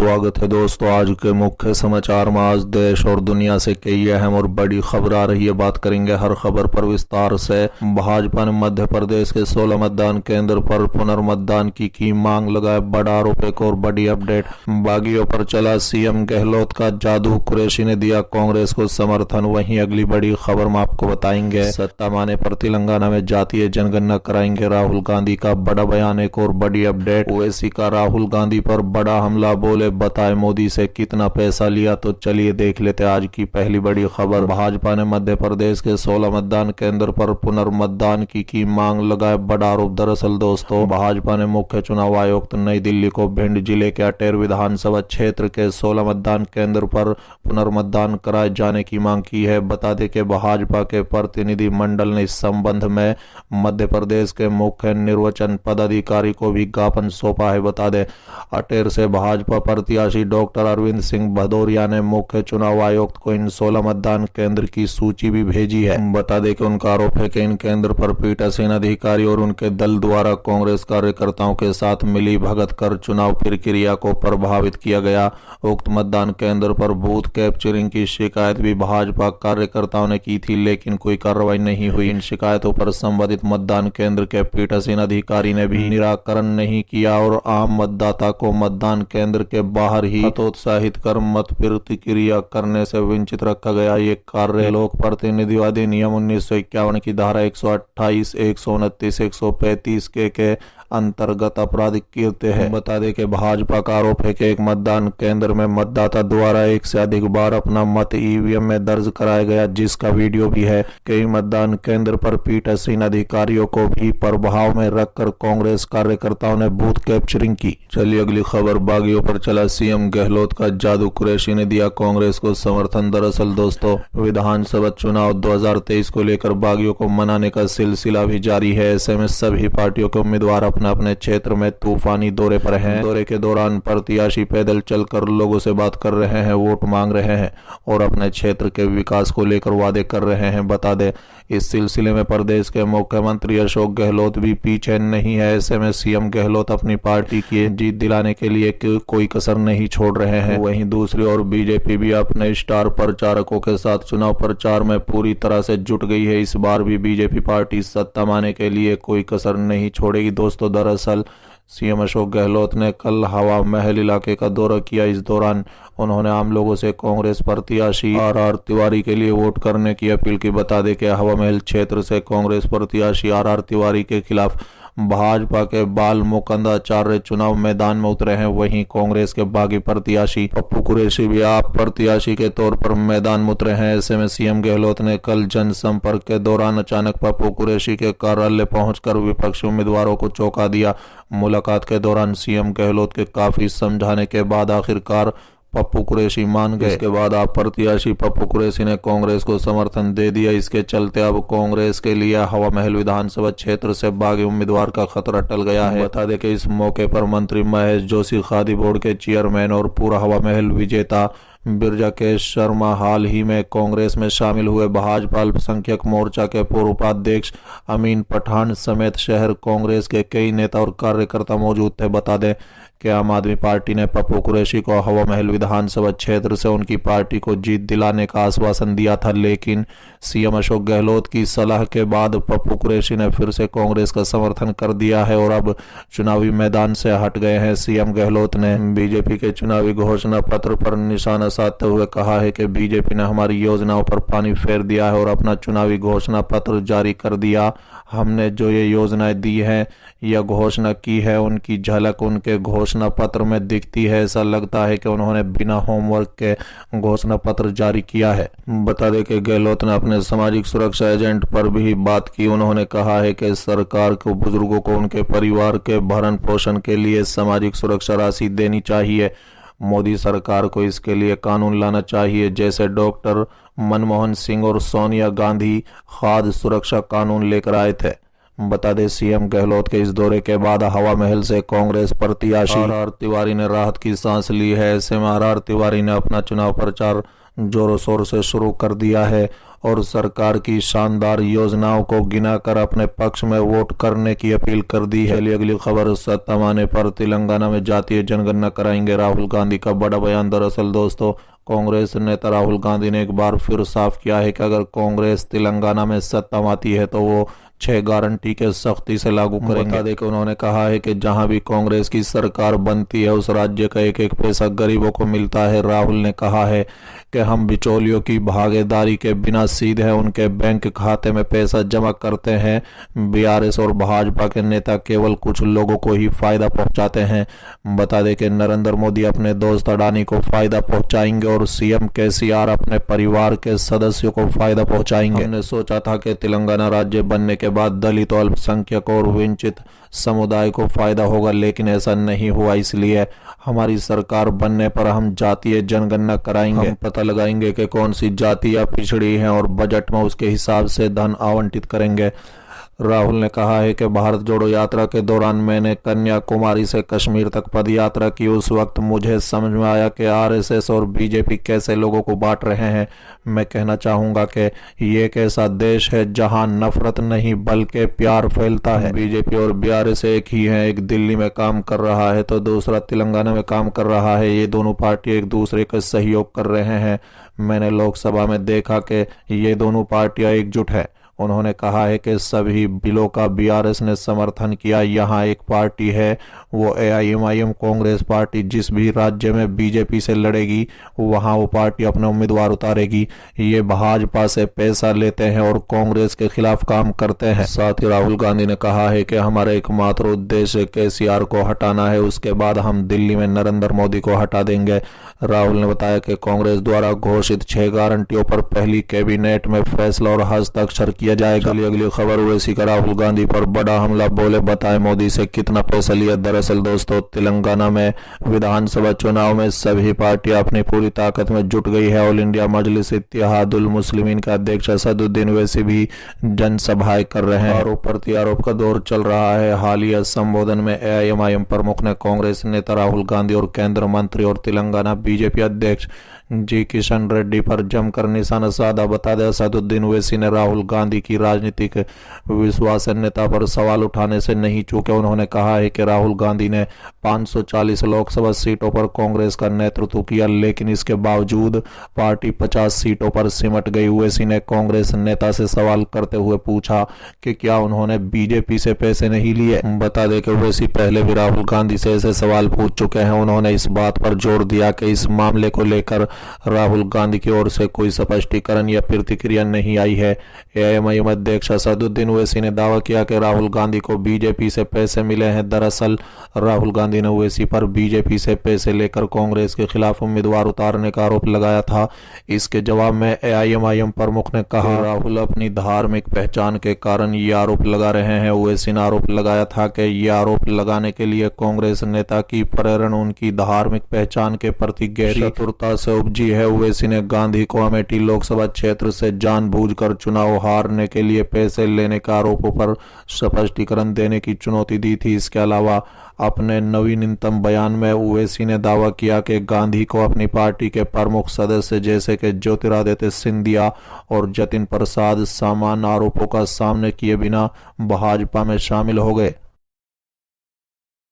स्वागत है दोस्तों। आज के मुख्य समाचार में आज देश और दुनिया से कई अहम और बड़ी खबर आ रही है। बात करेंगे हर खबर पर विस्तार से। भाजपा ने मध्य प्रदेश के 16 मतदान केंद्र पर पुनर्मतदान की मांग लगाए बड़ा आरोप। एक और बड़ी अपडेट, बागियों पर चला सीएम गहलोत का जादू, कुरैशी ने दिया कांग्रेस को समर्थन। वहीं अगली बड़ी खबर में आपको बताएंगे सत्ता माने पर तेलंगाना में जातीय जनगणना कराएंगे राहुल गांधी का बड़ा बयान। एक और बड़ी अपडेट, ओवैसी का राहुल गांधी पर बड़ा हमला, बोले बताए मोदी से कितना पैसा लिया। तो चलिए देख लेते आज की पहली बड़ी खबर। भाजपा ने मध्य प्रदेश के 16 मतदान केंद्र पर पुनर्मतदान की मांग लगाए बड़ा आरोप। दरअसल दोस्तों, भाजपा ने मुख्य चुनाव आयुक्त नई दिल्ली को भिंड जिले के अटेर विधानसभा क्षेत्र के 16 मतदान केंद्र पर पुनर्मतदान कराए जाने की मांग की है। बता दें कि भाजपा के प्रतिनिधि मंडल ने इस संबंध में मध्य प्रदेश के मुख्य निर्वाचन पदाधिकारी को भी ज्ञापन सौंपा है। बता दें, अटेर से भाजपा प्रत्याशी डॉक्टर अरविंद सिंह भदौरिया ने मुख्य चुनाव आयुक्त को इन 16 मतदान केंद्र की सूची भी भेजी है। बता दें कि उनका आरोप है कि इन केंद्र पर पीठासीन अधिकारी और उनके दल द्वारा कांग्रेस कार्यकर्ताओं के साथ मिली भगत कर चुनाव प्रक्रिया को प्रभावित किया गया। उक्त मतदान केंद्र पर बूथ कैप्चरिंग की शिकायत भी भाजपा कार्यकर्ताओं ने की थी, लेकिन कोई कार्रवाई नहीं हुई। इन शिकायतों पर संबंधित मतदान केंद्र के पीठासीन अधिकारी ने भी निराकरण नहीं किया और आम मतदाता को मतदान केंद्र के बाहर ही हतोत्साहित कर मत प्रतिक्रिया करने से वंचित रखा गया। ये कार्य लोक प्रतिनिधि अधिनियम 1951 की धारा 128, 129, 135 के अंतर्गत आपराधिक कृत्य है। बता दें कि भाजपा का आरोप है कि एक मतदान केंद्र में मतदाता द्वारा एक से अधिक बार अपना मत ईवीएम में दर्ज कराया गया, जिसका वीडियो भी है। कई मतदान केंद्र पर पीठासीन अधिकारियों को भी प्रभाव में रखकर कांग्रेस कार्यकर्ताओं ने बूथ कैप्चरिंग की। चलिए अगली खबर, बागियों पर चला सीएम गहलोत का जादू, कुरैशी ने दिया कांग्रेस को समर्थन। दरअसल दोस्तों, विधानसभा चुनाव 2023 को लेकर बागियों को मनाने का सिलसिला भी जारी है। ऐसे में सभी पार्टियों के उम्मीदवार अपने क्षेत्र में तूफानी दौरे पर हैं। दौरे के दौरान प्रत्याशी पैदल चलकर लोगों से बात कर रहे हैं, वोट मांग रहे हैं और अपने क्षेत्र के विकास को लेकर वादे कर रहे हैं। बता दें, इस सिलसिले में प्रदेश के मुख्यमंत्री अशोक गहलोत भी पीछे नहीं है। ऐसे में सीएम गहलोत अपनी पार्टी की जीत दिलाने के लिए कोई कसर नहीं छोड़ रहे हैं। वहीं दूसरी ओर बीजेपी भी अपने स्टार प्रचारकों के साथ चुनाव प्रचार में पूरी तरह से जुट गई है। इस बार भी बीजेपी पार्टी सत्ता माने के लिए कोई कसर नहीं छोड़ेगी। दोस्तों, दरअसल सीएम अशोक गहलोत ने कल हवा महल इलाके का दौरा किया। इस दौरान उन्होंने आम लोगों से कांग्रेस प्रत्याशी आर तिवारी के लिए वोट करने की अपील की। बता दें कि हवा महल क्षेत्र से कांग्रेस प्रत्याशी आर तिवारी के खिलाफ भाजपा के बाल मुकुंदाचार्य चुनाव मैदान में उतरे हैं। वहीं कांग्रेस के बागी प्रत्याशी पप्पू कुरैशी भी आप प्रत्याशी के तौर पर मैदान में उतरे हैं। ऐसे में सीएम गहलोत ने कल जनसंपर्क के दौरान अचानक पप्पू कुरैशी के कार्यालय पहुंचकर विपक्षी उम्मीदवारों को चौंका दिया। मुलाकात के दौरान सीएम गहलोत के काफी समझाने के बाद आखिरकार पप्पू कुरैशी मान गए। इसके बाद आप प्रत्याशी पप्पू कुरैशी ने कांग्रेस को समर्थन दे दिया। इसके चलते अब कांग्रेस के लिए हवा महल विधानसभा क्षेत्र से बागी उम्मीदवार का खतरा टल गया है। बता दें कि इस मौके पर मंत्री महेश जोशी, खादी बोर्ड के चेयरमैन और पूरा हवा महल विजेता बिरजाकेश शर्मा, हाल ही में कांग्रेस में शामिल हुए भाजपा अल्पसंख्यक मोर्चा के पूर्व उपाध्यक्ष अमीन पठान समेत शहर कांग्रेस के कई नेता और कार्यकर्ता मौजूद थे। बता दें कि आम आदमी पार्टी ने पप्पू कुरैशी को हवा महल विधानसभा क्षेत्र से उनकी पार्टी को जीत दिलाने का आश्वासन दिया था, लेकिन सीएम अशोक गहलोत की सलाह के बाद पप्पू कुरैशी ने फिर से कांग्रेस का समर्थन कर दिया है और अब चुनावी मैदान से हट गए हैं। सीएम गहलोत ने बीजेपी के चुनावी घोषणा पत्र पर निशाना साधते हुए कहा है कि बीजेपी ने हमारी योजनाओं पर पानी फेर दिया है और अपना चुनावी घोषणा पत्र जारी कर दिया। हमने जो ये योजनाएं दी हैं या घोषणा की है, उनकी झलक उनके घोषणा पत्र में दिखती है। ऐसा लगता है कि उन्होंने बिना होमवर्क के घोषणा पत्र जारी किया है। बता दें कि गहलोत ने अपने सामाजिक सुरक्षा एजेंट पर भी बात की। उन्होंने कहा है कि सरकार को बुजुर्गों को उनके परिवार के भरण पोषण के लिए सामाजिक सुरक्षा राशि देनी चाहिए। मोदी सरकार को इसके लिए कानून लाना चाहिए, जैसे डॉक्टर मनमोहन सिंह और सोनिया गांधी खाद्य सुरक्षा कानून लेकर आए थे। बता दें, सीएम गहलोत के इस दौरे के बाद हवा महल से कांग्रेस प्रत्याशी आर तिवारी ने राहत की सांस ली है। ऐसे में आर तिवारी ने अपना चुनाव प्रचार जोरों शोर से शुरू कर दिया है और सरकार की शानदार योजनाओं को गिनाकर अपने पक्ष में वोट करने की अपील कर दी है। चलिए अगली खबर। सत्ता आने पर तेलंगाना में जातीय जनगणना कराएंगे, राहुल गांधी का बड़ा बयान। दरअसल दोस्तों, कांग्रेस नेता राहुल गांधी ने एक बार फिर साफ किया है कि अगर कांग्रेस तेलंगाना में सत्ता में आती है तो वो 6 गारंटी के सख्ती से लागू करेंगे। बता दें कि उन्होंने कहा है कि जहां भी कांग्रेस की सरकार बनती है उस राज्य का एक एक पैसा गरीबों को मिलता है। राहुल ने कहा है कि हम बिचौलियों की भागीदारी के बिना सीधे उनके बैंक खाते में पैसा जमा करते हैं। बीआरएस और भाजपा के नेता केवल कुछ लोगों को ही फायदा पहुंचाते हैं। बता दें कि नरेंद्र मोदी अपने दोस्त अडानी को फायदा पहुंचाएंगे और सीएम केसीआर अपने परिवार के सदस्यों को फायदा पहुंचाएंगे। हमने सोचा था कि तेलंगाना राज्य बनने के बाद दलित, अल्पसंख्यकों और वंचित समुदाय को फायदा होगा, लेकिन ऐसा नहीं हुआ। इसलिए हमारी सरकार बनने पर हम जातीय जनगणना कराएंगे। हम पता लगाएंगे कि कौन सी जातियां पिछड़ी हैं और बजट में उसके हिसाब से धन आवंटित करेंगे। राहुल ने कहा है कि भारत जोड़ो यात्रा के दौरान मैंने कन्याकुमारी से कश्मीर तक पद यात्रा की। उस वक्त मुझे समझ में आया कि आरएसएस और बीजेपी कैसे लोगों को बांट रहे हैं। मैं कहना चाहूंगा कि ये एक ऐसा देश है जहां नफरत नहीं बल्कि प्यार फैलता है। बीजेपी और बीआरएस एक ही है, एक दिल्ली में काम कर रहा है तो दूसरा तेलंगाना में काम कर रहा है। ये दोनों पार्टी एक दूसरे का सहयोग कर रहे हैं। मैंने लोकसभा में देखा कि ये दोनों पार्टियां एकजुट है। उन्होंने कहा है कि सभी बिलों का बीआरएस ने समर्थन किया। यहाँ एक पार्टी है, वो एआईएमआईएम कांग्रेस पार्टी। जिस भी राज्य में बीजेपी से लड़ेगी वहां वो पार्टी अपने उम्मीदवार उतारेगी। ये भाजपा से पैसा लेते हैं और कांग्रेस के खिलाफ काम करते हैं। साथ ही राहुल गांधी ने कहा है कि हमारा एकमात्र उद्देश्य केसीआर को हटाना है, उसके बाद हम दिल्ली में नरेंद्र मोदी को हटा देंगे। राहुल ने बताया कि कांग्रेस द्वारा घोषित 6 गारंटियों पर पहली कैबिनेट में फैसला और हस्ताक्षर किया जाएगा। अगली खबर। ओवैसी का राहुल गांधी पर बड़ा हमला, बोले बताएं मोदी से कितना पैसा लिया। दरअसल दोस्तों, तेलंगाना में विधानसभा चुनाव में सभी पार्टियां अपनी पूरी ताकत में जुट गई है। ऑल इंडिया मजलिस इत्तेहादुल मुस्लिमीन के अध्यक्ष असदुद्दीन ओवैसी भी जनसभाएं कर रहे हैं। आरोप प्रत्यारोप का दौर चल रहा है। हालिया संबोधन में एआईएमआईएम प्रमुख ने कांग्रेस नेता राहुल गांधी और केंद्र मंत्री और तेलंगाना बीजेपी अध्यक्ष जी किशन रेड्डी पर जमकर निशाना साधा। बता दें, असदुद्दीन ओवैसी ने राहुल गांधी की राजनीतिक विश्वसनीयता पर सवाल उठाने से नहीं चूके। उन्होंने कहा है कि राहुल गांधी ने 540 लोकसभा सीटों पर कांग्रेस का नेतृत्व किया, लेकिन इसके बावजूद पार्टी 50 सीटों पर सिमट गई। ओवैसी ने कांग्रेस नेता से सवाल करते हुए पूछा कि क्या उन्होंने बीजेपी से पैसे नहीं लिए। बता दें कि ओवैसी पहले भी राहुल गांधी से ऐसे सवाल पूछ चुके हैं। उन्होंने इस बात पर जोर दिया कि इस मामले को लेकर राहुल गांधी की ओर से कोई स्पष्टीकरण या प्रतिक्रिया नहीं आई है। एआईएमआईएम अध्यक्ष असदुद्दीन ओवैसी ने दावा किया कि राहुल गांधी को बीजेपी से पैसे मिले हैं। दरअसल राहुल गांधी ने ओवैसी पर बीजेपी से पैसे लेकर कांग्रेस के खिलाफ उम्मीदवार उतारने का आरोप लगाया था। इसके जवाब में एआईएमआईएम प्रमुख ने कहा, राहुल अपनी धार्मिक पहचान के कारण ये आरोप लगा रहे हैं। ओवैसी ने आरोप लगाया था कि ये आरोप लगाने के लिए कांग्रेस नेता की प्रेरणा उनकी धार्मिक पहचान के प्रति गहरी चतुरता से उपजी है। ओवैसी ने गांधी को अमेठी लोकसभा क्षेत्र से जानबूझकर चुनाव हारने के लिए पैसे लेने के आरोपों पर स्पष्टीकरण देने की चुनौती दी थी। इसके अलावा अपने नवीनतम बयान में ओवैसी ने दावा किया कि गांधी को अपनी पार्टी के प्रमुख सदस्य जैसे कि ज्योतिरादित्य सिंधिया और जतिन प्रसाद समान आरोपों का सामने किए बिना भाजपा में शामिल हो गए।